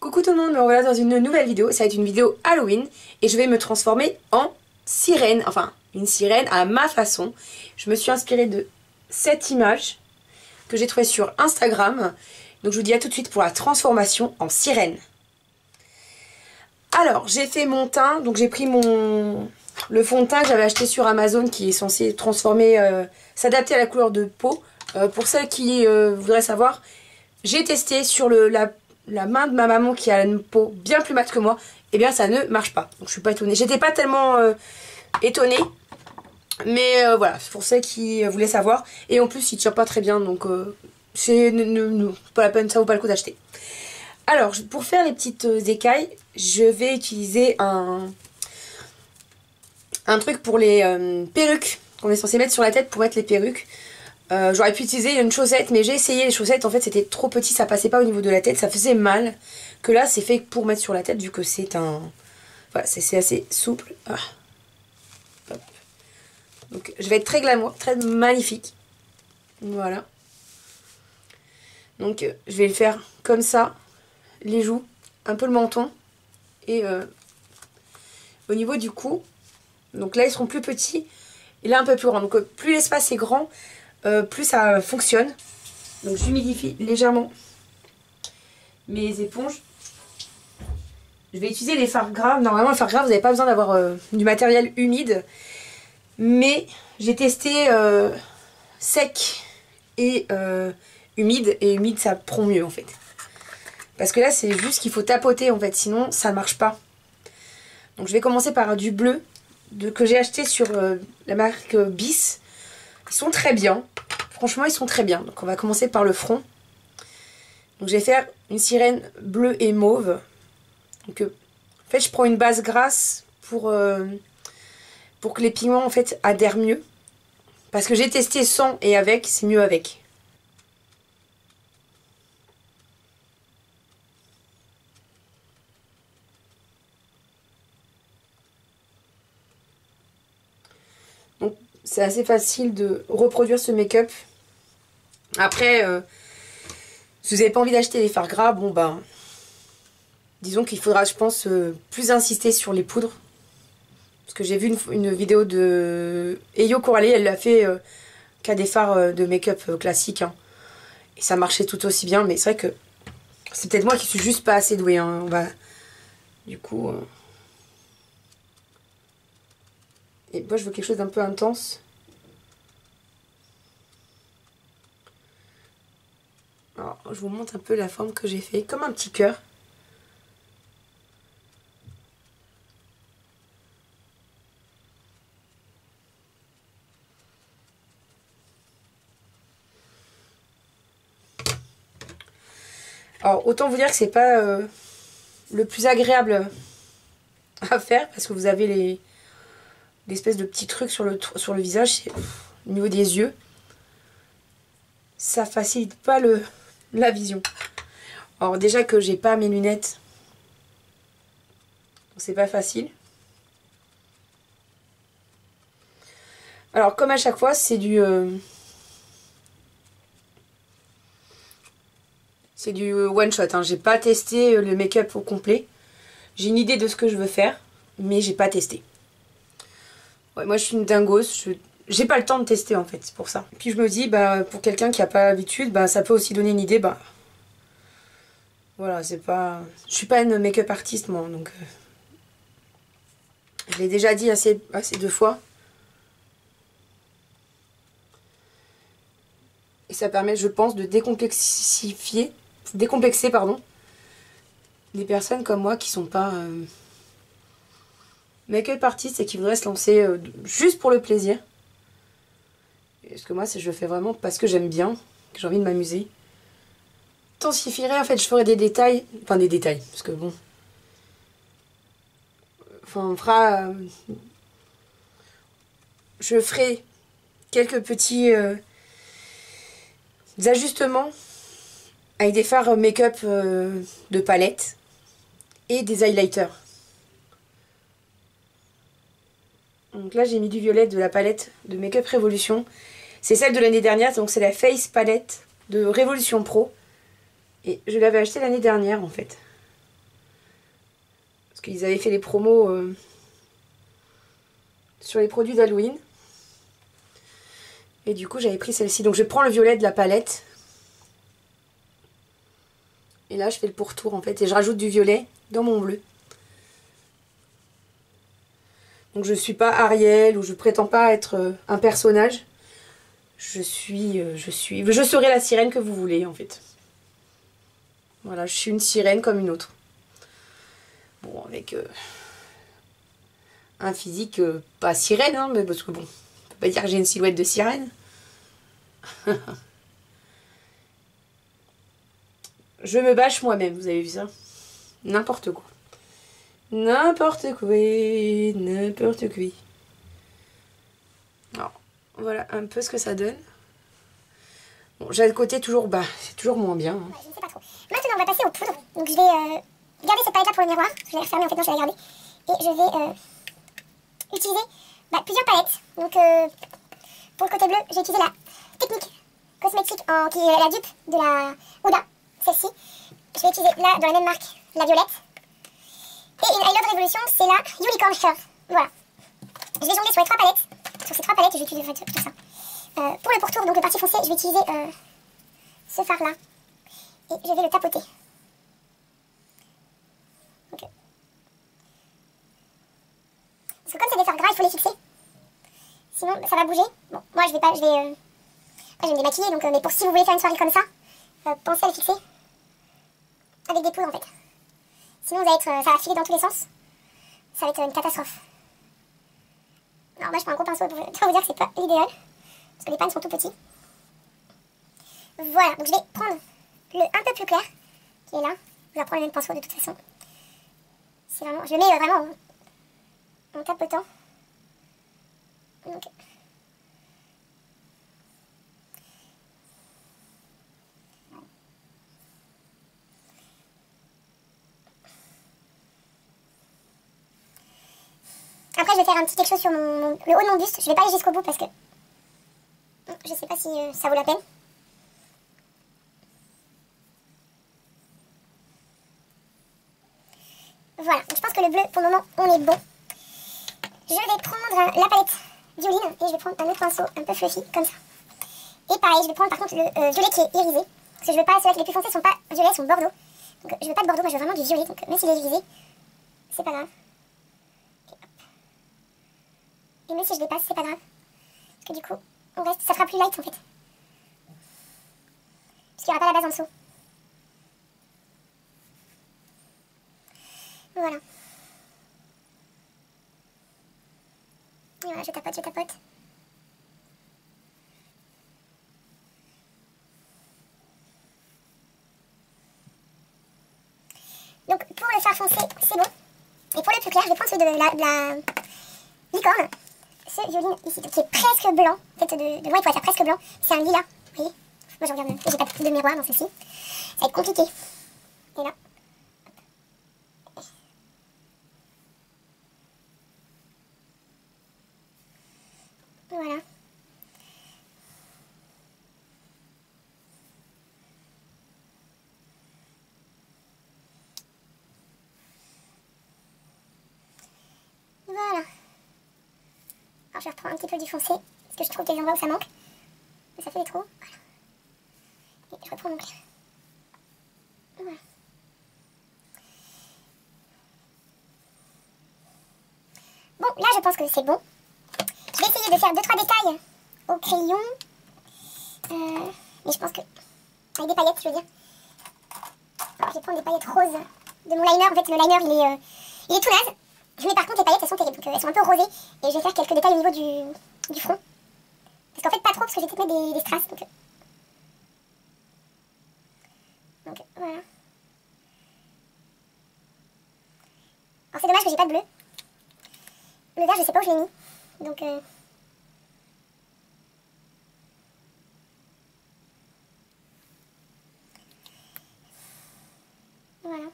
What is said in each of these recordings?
Coucou tout le monde, me revoilà dans une nouvelle vidéo. Ça va être une vidéo Halloween et je vais me transformer en sirène, enfin une sirène à ma façon. Je me suis inspirée de cette image que j'ai trouvée sur Instagram. Donc je vous dis à tout de suite pour la transformation en sirène. Alors j'ai fait mon teint, donc j'ai pris le fond de teint que j'avais acheté sur Amazon qui est censé transformer, s'adapter à la couleur de peau. Pour celles qui voudraient savoir, j'ai testé sur la main de ma maman qui a une peau bien plus mate que moi, et bien ça ne marche pas. Donc je suis pas étonnée. J'étais pas tellement étonnée, mais voilà, pour celles qui voulaient savoir. Et en plus il tient pas très bien, donc c'est pas la peine, ça vaut pas le coup d'acheter. Alors pour faire les petites écailles, je vais utiliser un truc pour les perruques qu'on est censé mettre sur la tête pour mettre les perruques. J'aurais pu utiliser une chaussette, mais j'ai essayé les chaussettes, en fait c'était trop petit, ça passait pas au niveau de la tête, ça faisait mal. Que là c'est fait pour mettre sur la tête vu que c'est un... Voilà, c'est assez souple. Ah. Hop. Donc je vais être très glamour, très magnifique. Voilà. Donc je vais le faire comme ça, les joues, un peu le menton. Et au niveau du cou, donc là ils seront plus petits, et là un peu plus grands. Donc plus l'espace est grand, plus ça fonctionne. Donc j'humidifie légèrement mes éponges. Je vais utiliser les fards gras. Normalement les fards gras vous n'avez pas besoin d'avoir du matériel humide. Mais j'ai testé sec et humide. Et humide ça prend mieux en fait. Parce que là c'est juste qu'il faut tapoter en fait. Sinon ça ne marche pas. Donc je vais commencer par du bleu que j'ai acheté sur la marque Bis. Ils sont très bien. Franchement, ils sont très bien. Donc, on va commencer par le front. Donc, je vais faire une sirène bleue et mauve. Donc, en fait, je prends une base grasse pour que les pigments, en fait, adhèrent mieux. Parce que j'ai testé sans et avec, c'est mieux avec. Donc, c'est assez facile de reproduire ce make-up. Après, si vous n'avez pas envie d'acheter des fards gras, bon ben, disons qu'il faudra, je pense, plus insister sur les poudres. Parce que j'ai vu une vidéo de Eyo Coralie, elle l'a fait qu'à des fards de make-up classiques. Hein. Et ça marchait tout aussi bien, mais c'est vrai que c'est peut-être moi qui suis juste pas assez douée. Hein. On va... Du coup... Et moi je veux quelque chose d'un peu intense. Alors, je vous montre un peu la forme que j'ai fait, comme un petit cœur. Alors, autant vous dire que c'est pas le plus agréable à faire, parce que vous avez l'espèce de petits trucs sur le visage, au niveau des yeux. Ça facilite pas la vision. Alors déjà que j'ai pas mes lunettes, c'est pas facile. Alors comme à chaque fois c'est du one shot. Hein. J'ai pas testé le make-up au complet. J'ai une idée de ce que je veux faire, mais j'ai pas testé. Ouais, moi je suis une dingos. J'ai pas le temps de tester en fait, c'est pour ça. Puis je me dis, bah pour quelqu'un qui a pas l'habitude, bah ça peut aussi donner une idée, bah voilà, c'est pas... Je suis pas une make-up artiste moi, donc... Je l'ai déjà dit assez 2 fois. Et ça permet, je pense, de décomplexer, pardon, des personnes comme moi qui sont pas make-up artistes et qui voudraient se lancer juste pour le plaisir. Parce que moi, je le fais vraiment parce que j'aime bien, que j'ai envie de m'amuser. Intensifierai, en fait, je ferai des détails. Enfin, des détails, parce que bon... Enfin, on fera... je ferai quelques petits ajustements avec des fards make-up de palette et des highlighters. Donc là, j'ai mis du violet de la palette de Make-up Révolution. C'est celle de l'année dernière, donc c'est la Face Palette de Révolution Pro. Et je l'avais acheté l'année dernière en fait. Parce qu'ils avaient fait les promos sur les produits d'Halloween. Et du coup, j'avais pris celle-ci. Donc, je prends le violet de la palette. Et là, je fais le pourtour, en fait. Et je rajoute du violet dans mon bleu. Donc, je ne suis pas Ariel ou je prétends pas être un personnage. Je serai la sirène que vous voulez, en fait. Voilà, je suis une sirène comme une autre. Bon, avec un physique pas sirène, hein, mais parce que bon, on peut pas dire que j'ai une silhouette de sirène. Je me bâche moi-même, vous avez vu ça? N'importe quoi. N'importe quoi, n'importe quoi. Alors, voilà un peu ce que ça donne. Bon, j'ai le côté toujours bas, c'est toujours moins bien. Hein. Ouais, je ne sais pas trop. Maintenant, on va passer aux poudres. Donc, je vais garder cette palette là pour le miroir. Je vais la refermer, en fait, non, je vais la garder. Et je vais utiliser plusieurs palettes. Donc, pour le côté bleu, j'ai utilisé la technique cosmétique qui est la dupe de la Huda, celle-ci. Je vais utiliser là, dans la même marque, la violette. Et une Eyeliner Révolution, c'est la Unicorn Shirt. Voilà. Je vais jongler sur les trois palettes. Sur ces trois palettes, je vais utiliser tout ça. Pour le pourtour, donc le parti foncé, je vais utiliser ce fard-là. Et je vais le tapoter. Ok. Parce que comme c'est des fards gras, il faut les fixer. Sinon, ça va bouger. Bon, moi, je vais pas... Après, je vais me démaquiller, donc... mais pour si vous voulez faire une soirée comme ça, pensez à les fixer. Avec des poudres, en fait. Sinon, ça va filer dans tous les sens. Ça va être une catastrophe. Alors, moi, je prends un gros pinceau pour vous dire que c'est pas l'idéal. Parce que les pannes sont tout petits. Voilà, donc je vais prendre le un peu plus clair, qui est là. Je vais reprendre le même pinceau de toute façon. C'est vraiment, je le mets vraiment en tapotant. Donc, après, je vais faire un petit quelque chose sur le haut de mon buste. Je vais pas aller jusqu'au bout parce que je sais pas si ça vaut la peine. Voilà, donc je pense que le bleu, pour le moment, on est bon. Je vais prendre la palette violine et je vais prendre un autre pinceau un peu fluffy, comme ça. Et pareil, je vais prendre par contre le violet qui est irisé. Parce que je veux pas, ceux-là qui les plus foncés sont pas violets, sont bordeaux. Donc je veux pas de bordeaux, moi je veux vraiment du violet. Donc même s'il est irisé, c'est pas grave. Et même si je dépasse, c'est pas grave. Parce que du coup, on reste, ça fera plus light en fait. Parce qu'il n'y aura pas la base en dessous. Voilà. Et voilà, je tapote, je tapote. Donc pour le fard foncé, c'est bon. Et pour le plus clair, je vais prendre celui de la licorne. Ce violine ici, qui est presque blanc. En fait, de loin, il faut faire presque blanc. C'est un lilas. Vous voyez? Moi, je regarde. J'ai pas de miroir dans celle-ci. Ça va être compliqué. Et là. Voilà. Voilà. Alors, je reprends un petit peu du foncé. Parce que je trouve qu'il y a des endroits où ça manque. Mais ça fait des trous. Voilà. Et je reprends mon clair. Voilà. Bon, là, je pense que c'est bon. Je vais essayer de faire 2-3 détails au crayon. Mais je pense que... Avec des paillettes, je veux dire. Alors, je vais prendre des paillettes roses de mon liner. En fait, le liner, il est tout naze. Mais par contre, les paillettes, elles sont terribles. Donc, elles sont un peu rosées. Et je vais faire quelques détails au niveau du front. Parce qu'en fait, pas trop, parce que je vais peut-être mettre des strass. Donc, voilà. Alors, c'est dommage que j'ai pas de bleu. Le vert, je sais pas où je l'ai mis. Donc, voilà.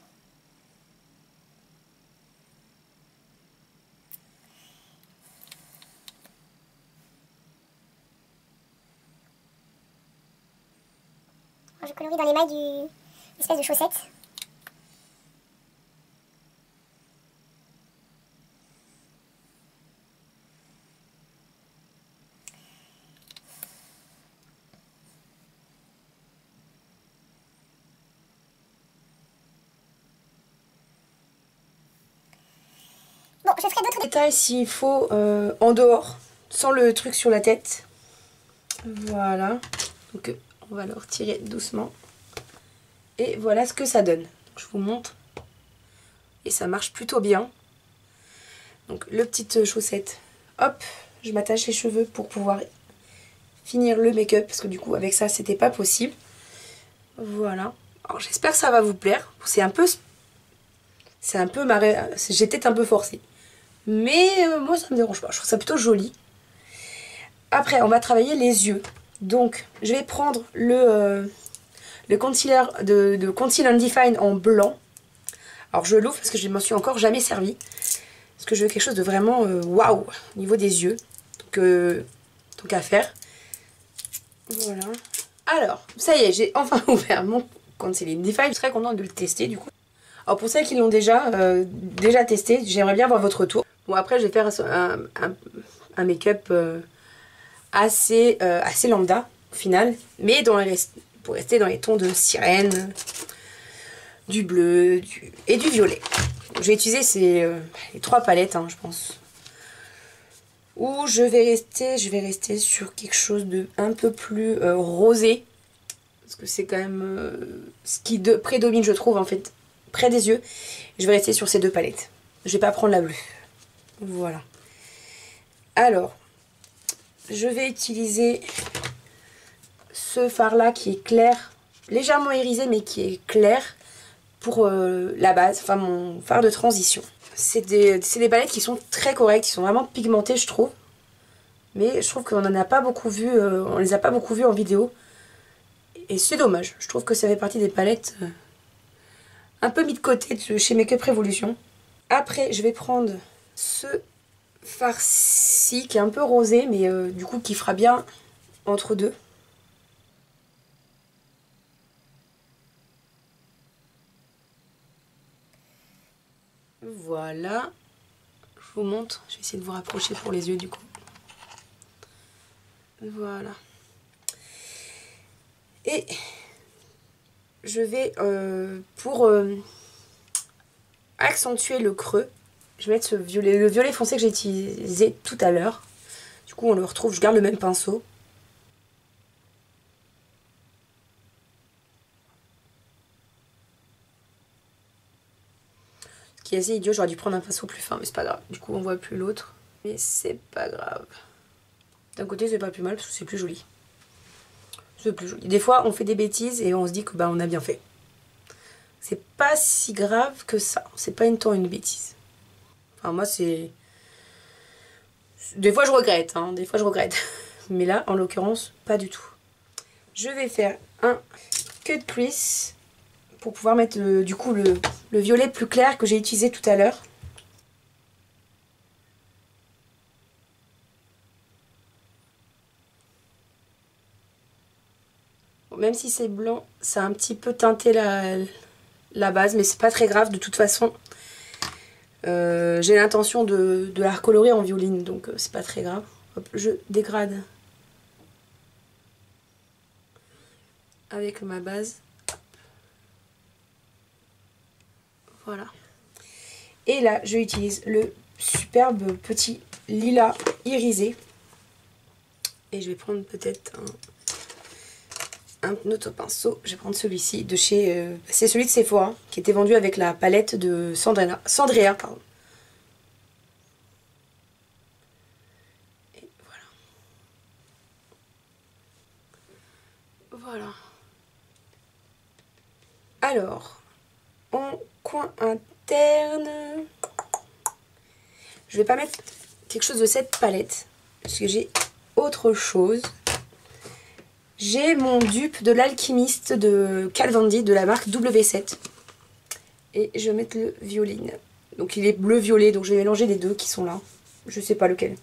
Alors, je colorie dans les mailles d'une espèce de chaussette. détail s'il faut en dehors, sans le truc sur la tête. Voilà. Donc on va le retirer doucement. Et voilà ce que ça donne. Je vous montre. Et ça marche plutôt bien. Donc le petite chaussette. Hop, je m'attache les cheveux pour pouvoir finir le make-up. Parce que du coup avec ça c'était pas possible. Voilà. Alors j'espère que ça va vous plaire. C'est un peu j'ai peut-être un peu forcé. Mais moi ça me dérange pas. Je trouve ça plutôt joli. Après on va travailler les yeux. Donc je vais prendre le concealer de Conceal and Define en blanc. Alors je l'ouvre parce que je ne m'en suis encore jamais servi. Parce que je veux quelque chose de vraiment waouh au niveau des yeux. Donc à faire. Voilà. Alors, ça y est, j'ai enfin ouvert mon Conceal and Define. Je suis très contente de le tester du coup. Alors pour celles qui l'ont déjà testé, j'aimerais bien voir votre retour. Bon après je vais faire un make-up assez lambda au final. Mais pour rester dans les tons de sirène, du bleu et du violet. Je vais utiliser les 3 palettes hein, je pense. Ou je vais rester sur quelque chose de un peu plus rosé. Parce que c'est quand même ce qui prédomine je trouve en fait près des yeux. Je vais rester sur ces 2 palettes. Je vais pas prendre la bleue. Voilà. Alors, je vais utiliser ce fard là qui est clair, légèrement irisé mais qui est clair pour la base, enfin mon fard de transition. C'est des palettes qui sont très correctes, qui sont vraiment pigmentées je trouve. Mais je trouve qu'on n'en a pas beaucoup vu, on les a pas beaucoup vues en vidéo. Et c'est dommage, je trouve que ça fait partie des palettes un peu mis de côté de chez Make Up Revolution. Après je vais prendre ce fard-ci qui est un peu rosé mais du coup qui fera bien entre deux. Voilà, je vous montre, je vais essayer de vous rapprocher pour les yeux du coup. Voilà. Et je vais, pour accentuer le creux, je vais mettre le violet foncé que j'ai utilisé tout à l'heure. Du coup on le retrouve, je garde le même pinceau. Ce qui est assez idiot, j'aurais dû prendre un pinceau plus fin, mais c'est pas grave. Du coup on voit plus l'autre, mais c'est pas grave. D'un côté c'est pas plus mal parce que c'est plus joli. C'est plus joli. Des fois on fait des bêtises et on se dit que bah on a bien fait. C'est pas si grave que ça. C'est pas une bêtise. Enfin moi c'est... Des fois je regrette, hein. Des fois je regrette. Mais là en l'occurrence pas du tout. Je vais faire un cut crease pour pouvoir mettre du coup le violet plus clair que j'ai utilisé tout à l'heure. Même si c'est blanc, ça a un petit peu teinté la base, mais c'est pas très grave de toute façon. J'ai l'intention de la recolorer en violine, donc c'est pas très grave. Hop, je dégrade avec ma base. Voilà. Et là, je utilise le superbe petit lilas irisé. Et je vais prendre peut-être un autre pinceau. Je vais prendre celui-ci de chez... c'est celui de Sephora qui était vendu avec la palette de Sandrea. Pardon. Et voilà. Voilà. Alors, en coin interne, je vais pas mettre quelque chose de cette palette parce que j'ai autre chose. J'ai mon dupe de l'alchimiste de Kat Von D de la marque W7. Et je vais mettre le violine. Donc il est bleu-violet, donc je vais mélanger les deux qui sont là. Je sais pas lequel.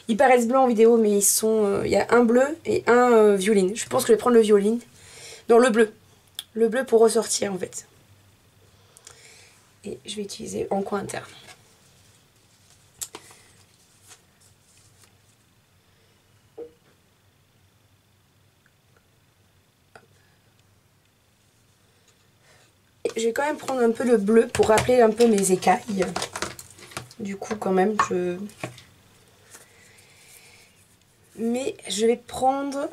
Ils paraissent blancs en vidéo, mais ils sont... il y a un bleu et un violine. Je pense que je vais prendre le violine. Non, le bleu. Le bleu pour ressortir en fait. Et je vais utiliser en coin interne. Je vais quand même prendre un peu le bleu pour rappeler un peu mes écailles. Du coup, quand même, mais je vais prendre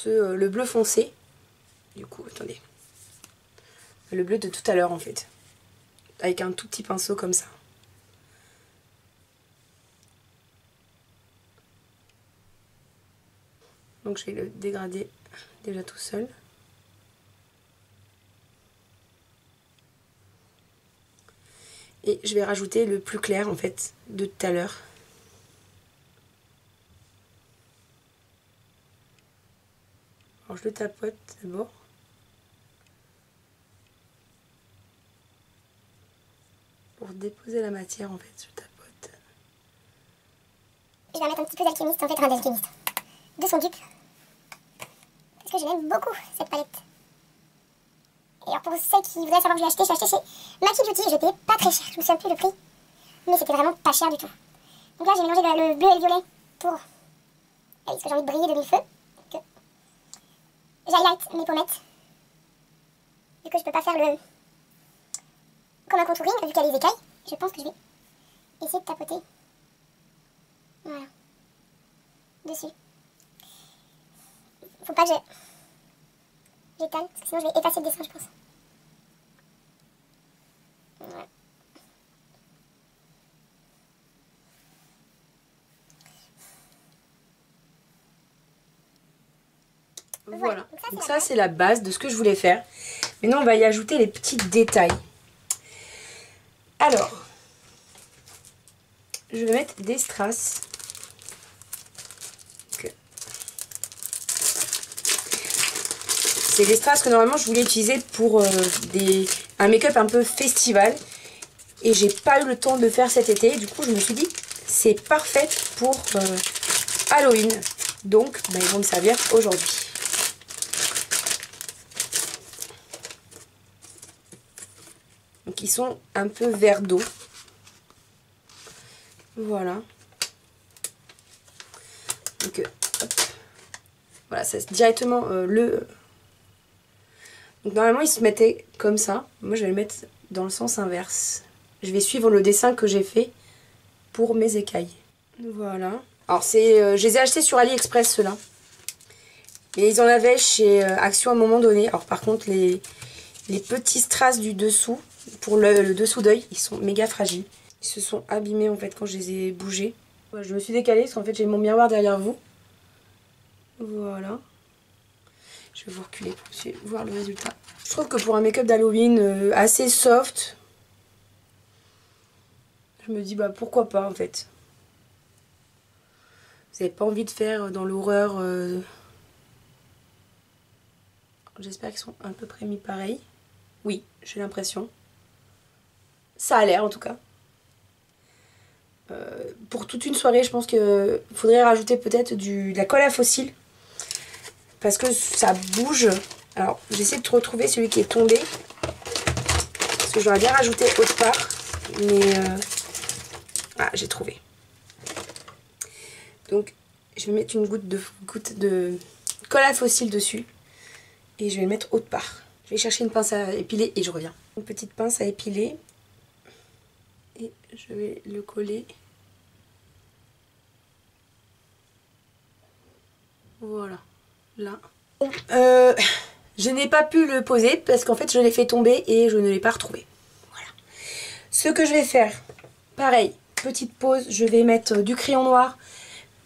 le bleu foncé. Du coup, attendez. Le bleu de tout à l'heure, en fait. Avec un tout petit pinceau comme ça. Donc je vais le dégrader déjà tout seul. Et je vais rajouter le plus clair, en fait, de tout à l'heure. Alors je le tapote d'abord. Pour déposer la matière, en fait, je tapote. Je vais mettre un petit peu d'alchimiste, en fait, un d'alchimiste. De son dupe. Parce que je l'aime beaucoup, cette palette. Et alors pour ceux qui voudraient savoir où je l'ai acheté chez Maki Beauty. Je payais pas très cher, je me souviens plus le prix. Mais c'était vraiment pas cher du tout. Donc là j'ai mélangé le bleu et le violet pour... parce que j'ai envie de briller de mille feux. Donc j'highlight mes pommettes. Vu que je peux pas faire le... comme un contouring, vu qu'il y a les écailles. Je pense que je vais essayer de tapoter. Voilà. Dessus. Faut pas que j'étale, parce que sinon je vais effacer le dessin, je pense. Voilà. Voilà, donc ça c'est la base de ce que je voulais faire. Maintenant on va y ajouter les petits détails. Alors, je vais mettre des strass. C'est des strass que normalement je voulais utiliser pour un make-up un peu festival. Et j'ai pas eu le temps de le faire cet été. Du coup je me suis dit c'est parfait pour Halloween. Donc bah, ils vont me servir aujourd'hui. Donc ils sont un peu vert d'eau. Voilà. Donc hop. Voilà, c'est directement Donc normalement ils se mettaient comme ça. Moi je vais le mettre dans le sens inverse. Je vais suivre le dessin que j'ai fait pour mes écailles. Voilà. Alors je les ai achetés sur AliExpress ceux-là. Et ils en avaient chez Action à un moment donné. Alors par contre les petits strass du dessous, pour le dessous d'œil, ils sont méga fragiles. Ils se sont abîmés en fait quand je les ai bougés. Voilà, je me suis décalée parce qu'en fait j'ai mon miroir derrière vous. Voilà. Je vais vous reculer pour voir le résultat. Je trouve que pour un make-up d'Halloween assez soft, je me dis bah pourquoi pas en fait. Vous n'avez pas envie de faire dans l'horreur. J'espère qu'ils sont à peu près mis pareil. Oui, j'ai l'impression. Ça a l'air en tout cas. Pour toute une soirée, je pense qu'il faudrait rajouter peut-être de la colle à fossiles. Parce que ça bouge. Alors, j'essaie de retrouver celui qui est tombé. Parce que j'aurais bien rajouté autre part. Mais... Ah, j'ai trouvé. Donc, je vais mettre une goutte de colle à fossiles dessus. Et je vais le mettre autre part. Je vais chercher une pince à épiler et je reviens. Une petite pince à épiler. Et je vais le coller. Voilà. Là. Je n'ai pas pu le poser parce qu'en fait je l'ai fait tomber et je ne l'ai pas retrouvé. Voilà. Ce que je vais faire, pareil, petite pause, je vais mettre du crayon noir,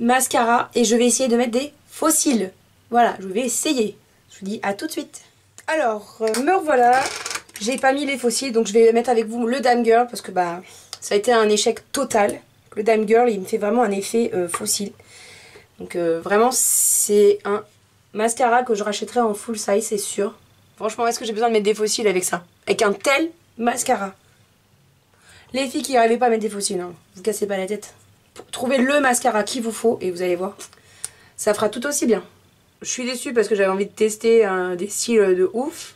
mascara et je vais essayer de mettre des fossiles. Voilà, je vais essayer. Je vous dis à tout de suite. Alors, me revoilà. J'ai pas mis les fossiles donc je vais mettre avec vous le Dame Girl parce que bah ça a été un échec total. Le Dame Girl il me fait vraiment un effet fossile. Donc vraiment c'est un mascara que je rachèterai en full size, c'est sûr. Franchement, est-ce que j'ai besoin de mettre des fossiles avec ça? Avec un tel mascara. Les filles qui n'arrivez pas à mettre des fossiles, hein, vous cassez pas la tête. Trouvez le mascara qu'il vous faut et vous allez voir. Ça fera tout aussi bien. Je suis déçue parce que j'avais envie de tester des styles de ouf.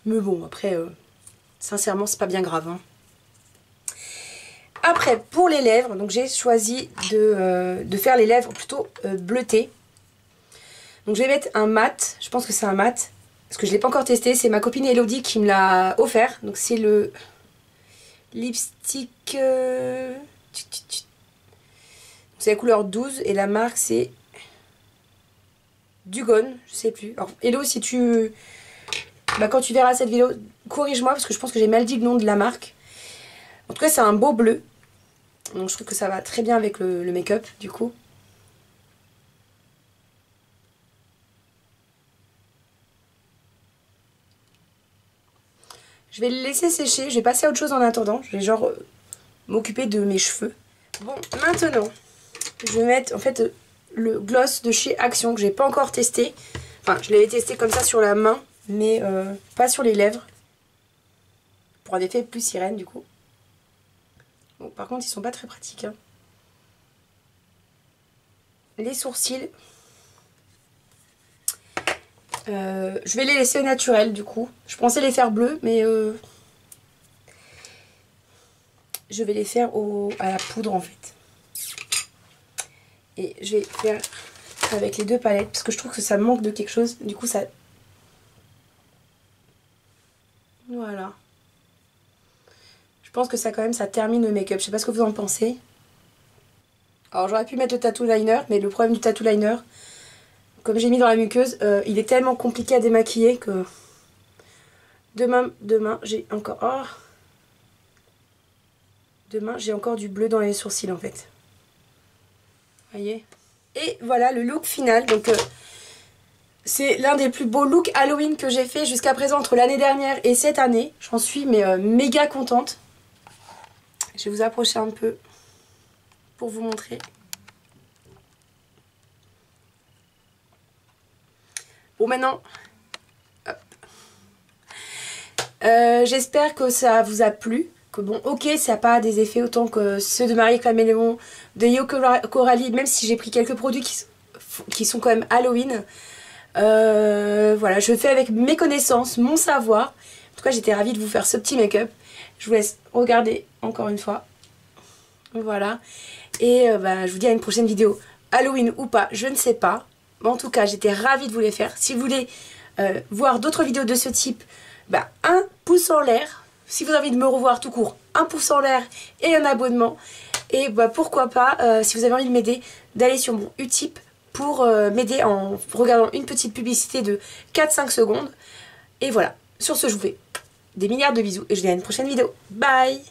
Mais bon, après, sincèrement, c'est pas bien grave. Hein. Après, pour les lèvres, donc j'ai choisi de faire les lèvres plutôt bleutées. Donc je vais mettre un mat, je pense que c'est un mat, parce que je ne l'ai pas encore testé, c'est ma copine Elodie qui me l'a offert. Donc c'est le lipstick. C'est la couleur 12 et la marque c'est Dugone, je sais plus. Alors, Hello, si tu... quand tu verras cette vidéo, corrige-moi parce que je pense que j'ai mal dit le nom de la marque. En tout cas, c'est un beau bleu. Donc je trouve que ça va très bien avec le make-up du coup. Je vais le laisser sécher, je vais passer à autre chose en attendant. Je vais genre m'occuper de mes cheveux. Bon, maintenant, je vais mettre en fait le gloss de chez Action que j'ai pas encore testé. Enfin, je l'avais testé comme ça sur la main, mais pas sur les lèvres. Pour un effet plus sirène du coup. Bon, par contre, ils sont pas très pratiques. Hein. Les sourcils. Je vais les laisser au naturel du coup. Je pensais les faire bleus, mais je vais les faire à la poudre en fait. Et je vais faire avec les deux palettes parce que je trouve que ça manque de quelque chose. Du coup, ça... Voilà. Je pense que ça quand même, ça termine le make-up. Je sais pas ce que vous en pensez. Alors j'aurais pu mettre le tattoo liner, mais le problème du tattoo liner... Comme j'ai mis dans la muqueuse, il est tellement compliqué à démaquiller que demain j'ai encore... Oh. Demain, j'ai encore du bleu dans les sourcils en fait. Voyez. Et voilà le look final. Donc c'est l'un des plus beaux looks Halloween que j'ai fait jusqu'à présent entre l'année dernière et cette année. J'en suis mais méga contente. Je vais vous approcher un peu pour vous montrer. Bon maintenant, j'espère que ça vous a plu. Que bon, ok, ça n'a pas des effets autant que ceux de Marie Caméléon, de Yo Coralie, même si j'ai pris quelques produits qui sont quand même Halloween. Voilà, je fais avec mes connaissances, mon savoir. En tout cas, j'étais ravie de vous faire ce petit make-up. Je vous laisse regarder encore une fois. Voilà. Et je vous dis à une prochaine vidéo. Halloween ou pas, je ne sais pas. En tout cas, j'étais ravie de vous les faire. Si vous voulez voir d'autres vidéos de ce type, un pouce en l'air. Si vous avez envie de me revoir tout court, un pouce en l'air et un abonnement. Et pourquoi pas, si vous avez envie de m'aider, d'aller sur mon Utip pour m'aider en regardant une petite publicité de 4-5 secondes. Et voilà, sur ce, je vous fais des milliards de bisous et je vous dis à une prochaine vidéo. Bye!